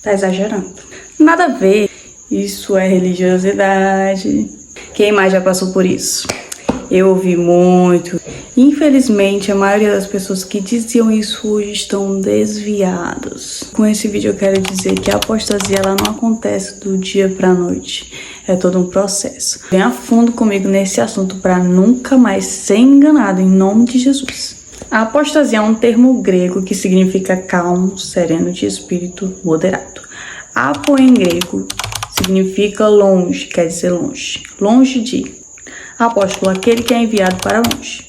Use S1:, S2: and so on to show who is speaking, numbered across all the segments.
S1: Tá exagerando. Nada a ver. Isso é religiosidade. Quem mais já passou por isso? Eu ouvi muito. Infelizmente, a maioria das pessoas que diziam isso hoje estão desviadas. Com esse vídeo eu quero dizer que a apostasia ela não acontece do dia pra noite. É todo um processo. Vem a fundo comigo nesse assunto para nunca mais ser enganado, em nome de Jesus. A apostasia é um termo grego que significa calmo, sereno de espírito, moderado. Apo em grego significa longe, quer dizer longe. Longe de. Apóstolo, aquele que é enviado para longe.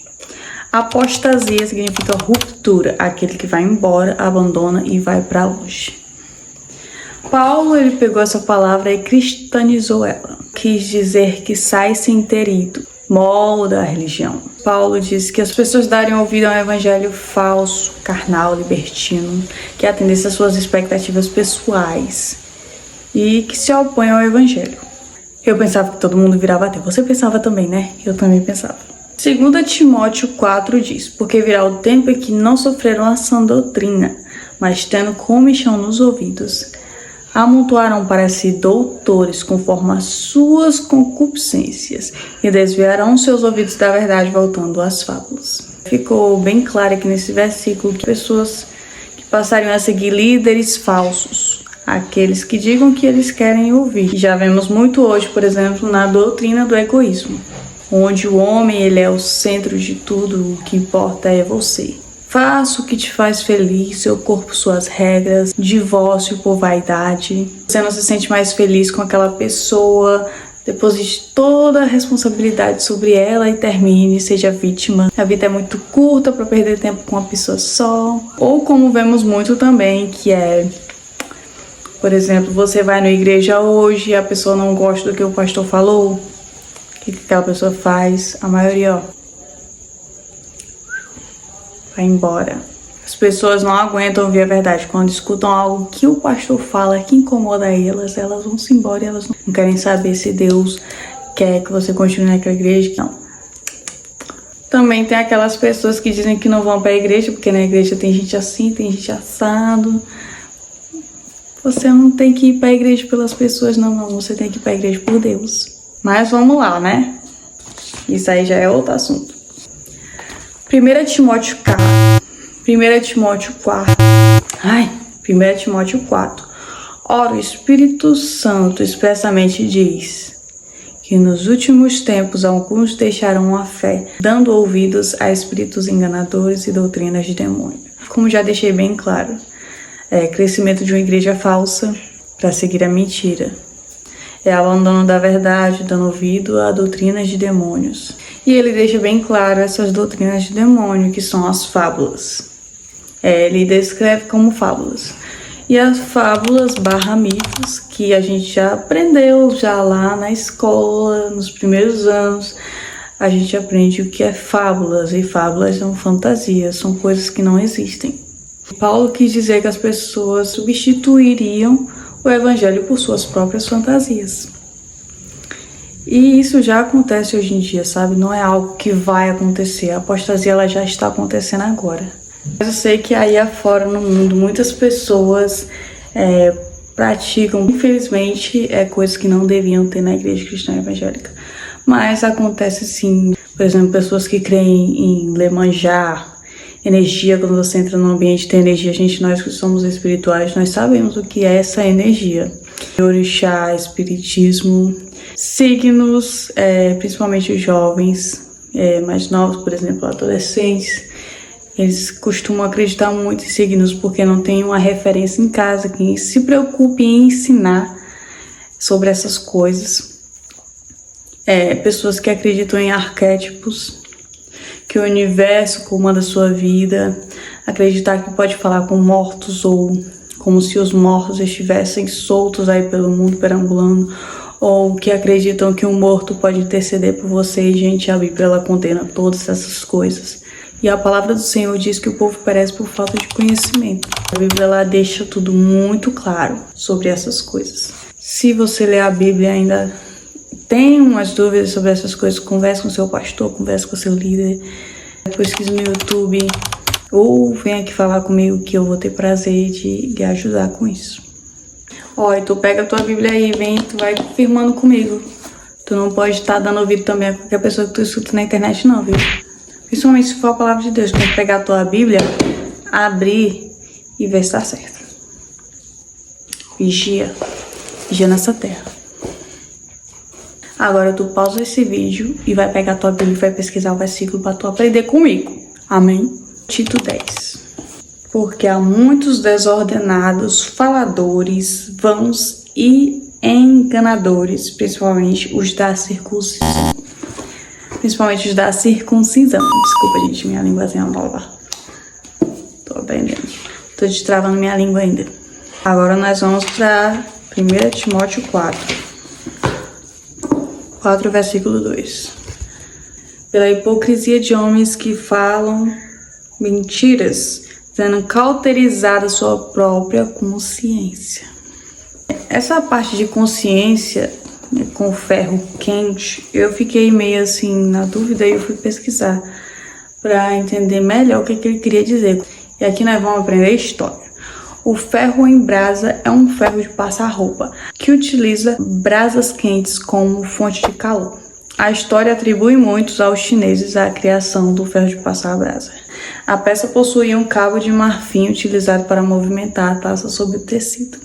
S1: Apostasia significa ruptura, aquele que vai embora, abandona e vai para longe. Paulo, ele pegou essa palavra e cristianizou ela. Quis dizer que sai sem ter ido, molda a religião. Paulo disse que as pessoas darem ouvido a um evangelho falso, carnal, libertino, que atendesse às suas expectativas pessoais e que se opõe ao evangelho. Eu pensava que todo mundo virava ateu. Você pensava também, né? Eu também pensava. 2 Timóteo 4 diz: porque virá o tempo em que não sofrerão a sã doutrina, mas tendo comichão nos ouvidos, amontoarão para si doutores conforme as suas concupiscências e desviarão seus ouvidos da verdade, voltando às fábulas. Ficou bem claro aqui nesse versículo que pessoas que passariam a seguir líderes falsos, aqueles que digam que eles querem ouvir. Já vemos muito hoje, por exemplo, na doutrina do egoísmo, onde o homem ele é o centro de tudo, o que importa é você. Faça o que te faz feliz, seu corpo, suas regras, divórcio por vaidade. Você não se sente mais feliz com aquela pessoa, deposite toda a responsabilidade sobre ela e termine, seja vítima. A vida é muito curta para perder tempo com uma pessoa só. Ou como vemos muito também, que é, por exemplo, você vai na igreja hoje e a pessoa não gosta do que o pastor falou. O que aquela pessoa faz? A maioria, vai embora. As pessoas não aguentam ouvir a verdade. Quando escutam algo que o pastor fala que incomoda elas vão se embora e elas não querem saber se Deus quer que você continue naquela igreja. Não. Também tem aquelas pessoas que dizem que não vão para a igreja porque na igreja tem gente assim, tem gente assado. Você não tem que ir para a igreja pelas pessoas, não. Você tem que ir para a igreja por Deus. Mas vamos lá, né? Isso aí já é outro assunto. 1 Timóteo 4. 1 Timóteo 4. Ora, o Espírito Santo expressamente diz que nos últimos tempos alguns deixarão a fé, dando ouvidos a espíritos enganadores e doutrinas de demônio. Como já deixei bem claro, crescimento de uma igreja falsa para seguir a mentira. É abandono da verdade, dando ouvido a doutrinas de demônios. E ele deixa bem claro essas doutrinas de demônio, que são as fábulas. Ele descreve como fábulas. E as fábulas / mitos, que a gente já aprendeu já lá na escola, nos primeiros anos, a gente aprende o que é fábulas. E fábulas são fantasias, são coisas que não existem. Paulo quis dizer que as pessoas substituiriam o evangelho por suas próprias fantasias. E isso já acontece hoje em dia, sabe? Não é algo que vai acontecer. A apostasia ela já está acontecendo agora. Mas eu sei que aí afora no mundo muitas pessoas praticam, infelizmente, coisas que não deviam ter na igreja cristã evangélica. Mas acontece sim. Por exemplo, pessoas que creem em Iemanjá, energia. Quando você entra num ambiente tem energia, nós que somos espirituais, nós sabemos o que é essa energia. Orixá, espiritismo, signos, principalmente os jovens mais novos, por exemplo, adolescentes, eles costumam acreditar muito em signos porque não tem uma referência em casa que se preocupe em ensinar sobre essas coisas. Pessoas que acreditam em arquétipos, que o universo comanda a sua vida, acreditar que pode falar com mortos ou como se os mortos estivessem soltos aí pelo mundo perambulando, ou que acreditam que um morto pode interceder por você. E, gente, a Bíblia ela condena todas essas coisas. E a palavra do Senhor diz que o povo perece por falta de conhecimento. A Bíblia ela deixa tudo muito claro sobre essas coisas. Se você ler a Bíblia e ainda tem umas dúvidas sobre essas coisas, converse com seu pastor, converse com seu líder, pesquise no YouTube, ou vem aqui falar comigo que eu vou ter prazer de ajudar com isso. Ó, e tu pega a tua Bíblia aí, vem, tu vai confirmando comigo. Tu não pode estar dando ouvido também a qualquer pessoa que tu escuta na internet não, viu? Principalmente se for a palavra de Deus. Tu tem que pegar a tua Bíblia, abrir e ver se tá certo. Vigia. Vigia nessa terra. Agora tu pausa esse vídeo e vai pegar a tua Bíblia e vai pesquisar o versículo para tu aprender comigo. Amém? Tito 10. Porque há muitos desordenados, faladores, vãos e enganadores, principalmente os da circuncisão. Desculpa, gente, minha língua nova. Tô aprendendo. Tô destravando minha língua ainda. Agora nós vamos para 1 Timóteo 4, versículo 2. Pela hipocrisia de homens que falam mentiras, tendo cauterizado a sua própria consciência. Essa parte de consciência, com ferro quente, eu fiquei meio assim na dúvida e eu fui pesquisar para entender melhor o que ele queria dizer. E aqui nós vamos aprender a história. O ferro em brasa é um ferro de passar roupa, que utiliza brasas quentes como fonte de calor. A história atribui muitos aos chineses a criação do ferro de passar brasa. A peça possuía um cabo de marfim utilizado para movimentar a taça sobre o tecido.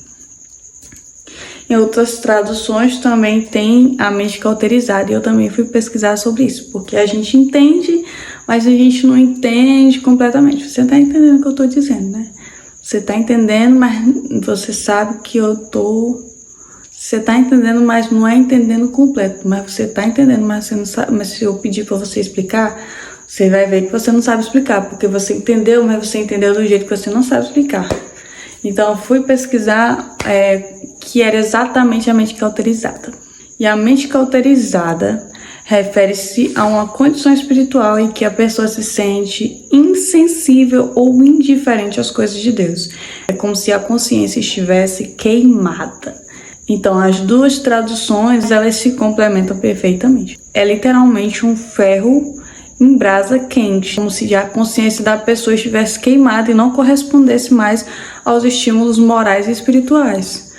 S1: Em outras traduções também tem a mente cauterizada, e eu também fui pesquisar sobre isso, porque a gente entende, mas a gente não entende completamente. Você tá entendendo o que eu tô dizendo, né? Você tá entendendo, mas você sabe que eu tô... Você tá entendendo, mas não é entendendo completo. Mas você tá entendendo, mas você não sabe. Mas se eu pedir pra você explicar, você vai ver que você não sabe explicar. Porque você entendeu, mas você entendeu do jeito que você não sabe explicar. Então eu fui pesquisar que era exatamente a mente cauterizada. E a mente cauterizada refere-se a uma condição espiritual em que a pessoa se sente insensível ou indiferente às coisas de Deus. É como se a consciência estivesse queimada. Então, as duas traduções, elas se complementam perfeitamente. É literalmente um ferro em brasa quente, como se a consciência da pessoa estivesse queimada e não correspondesse mais aos estímulos morais e espirituais.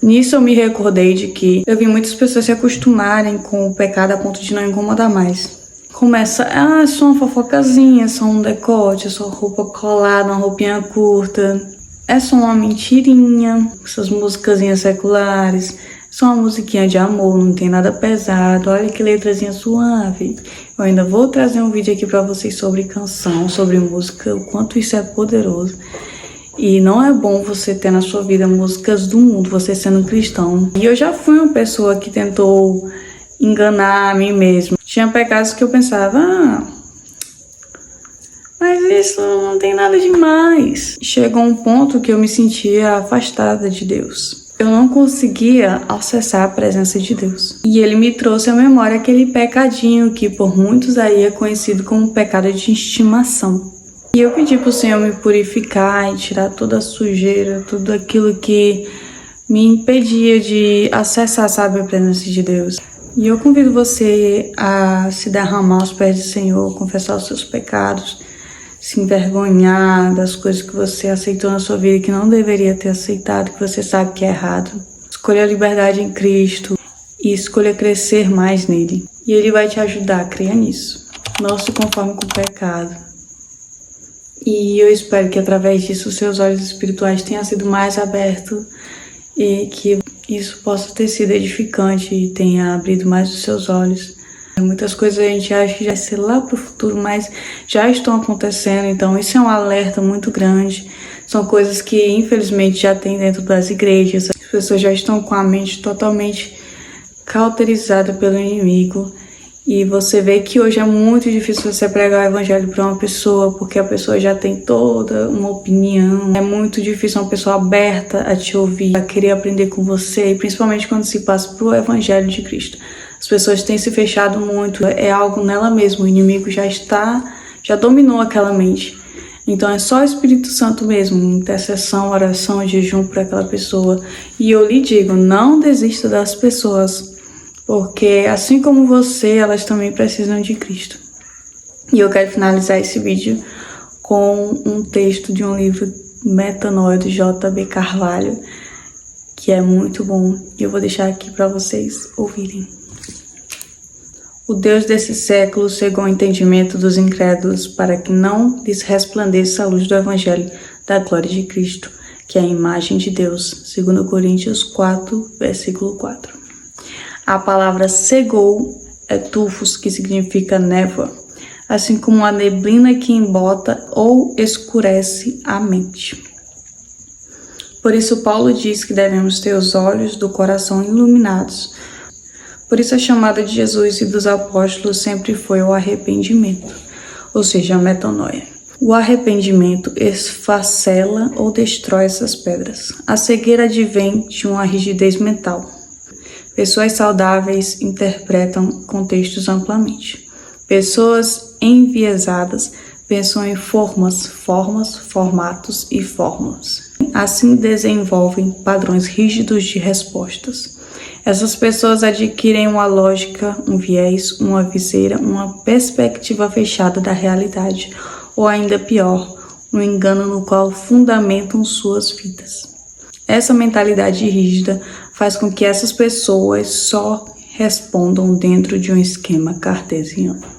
S1: Nisso eu me recordei de que eu vi muitas pessoas se acostumarem com o pecado a ponto de não incomodar mais. Começa, é só uma fofocazinha, é só um decote, é só roupa colada, uma roupinha curta. É só uma mentirinha, essas musicazinhas seculares, só uma musiquinha de amor, não tem nada pesado, olha que letrazinha suave. Eu ainda vou trazer um vídeo aqui pra vocês sobre canção, sobre música, o quanto isso é poderoso. E não é bom você ter na sua vida músicas do mundo, você sendo cristão. E eu já fui uma pessoa que tentou enganar a mim mesma. Tinha pecados que eu pensava, mas isso não tem nada demais. Chegou um ponto que eu me sentia afastada de Deus. Eu não conseguia acessar a presença de Deus. E ele me trouxe à memória aquele pecadinho que por muitos aí é conhecido como pecado de estimação. E eu pedi pro Senhor me purificar e tirar toda a sujeira, tudo aquilo que me impedia de acessar, sabe, a presença de Deus. E eu convido você a se derramar aos pés do Senhor, confessar os seus pecados, se envergonhar das coisas que você aceitou na sua vida e que não deveria ter aceitado, que você sabe que é errado. Escolha a liberdade em Cristo e escolha crescer mais nele. E ele vai te ajudar a crer nisso. Não se conforme com o pecado. E eu espero que através disso os seus olhos espirituais tenham sido mais abertos e que isso possa ter sido edificante e tenha abrido mais os seus olhos. Muitas coisas a gente acha que já vai ser lá pro futuro, mas já estão acontecendo, então isso é um alerta muito grande. São coisas que infelizmente já tem dentro das igrejas. As pessoas já estão com a mente totalmente cauterizada pelo inimigo. E você vê que hoje é muito difícil você pregar o evangelho para uma pessoa, porque a pessoa já tem toda uma opinião. É muito difícil uma pessoa aberta a te ouvir, a querer aprender com você, e principalmente quando se passa pro evangelho de Cristo. As pessoas têm se fechado muito, é algo nela mesma, o inimigo já dominou aquela mente. Então é só o Espírito Santo mesmo, intercessão, oração, jejum para aquela pessoa. E eu lhe digo, não desista das pessoas, porque assim como você, elas também precisam de Cristo. E eu quero finalizar esse vídeo com um texto de um livro Metanoia, do J.B. Carvalho, que é muito bom e eu vou deixar aqui para vocês ouvirem. O Deus desse século cegou o entendimento dos incrédulos para que não lhes resplandeça a luz do Evangelho da glória de Cristo, que é a imagem de Deus, 2 Coríntios 4, versículo 4. A palavra cegou é tufos, que significa névoa, assim como a neblina que embota ou escurece a mente. Por isso Paulo diz que devemos ter os olhos do coração iluminados. Por isso a chamada de Jesus e dos apóstolos sempre foi o arrependimento, ou seja, a metanoia. O arrependimento esfacela ou destrói essas pedras. A cegueira advém de uma rigidez mental. Pessoas saudáveis interpretam contextos amplamente. Pessoas enviesadas pensam em formatos e fórmulas. Assim desenvolvem padrões rígidos de respostas. Essas pessoas adquirem uma lógica, um viés, uma viseira, uma perspectiva fechada da realidade, ou ainda pior, um engano no qual fundamentam suas vidas. Essa mentalidade rígida faz com que essas pessoas só respondam dentro de um esquema cartesiano.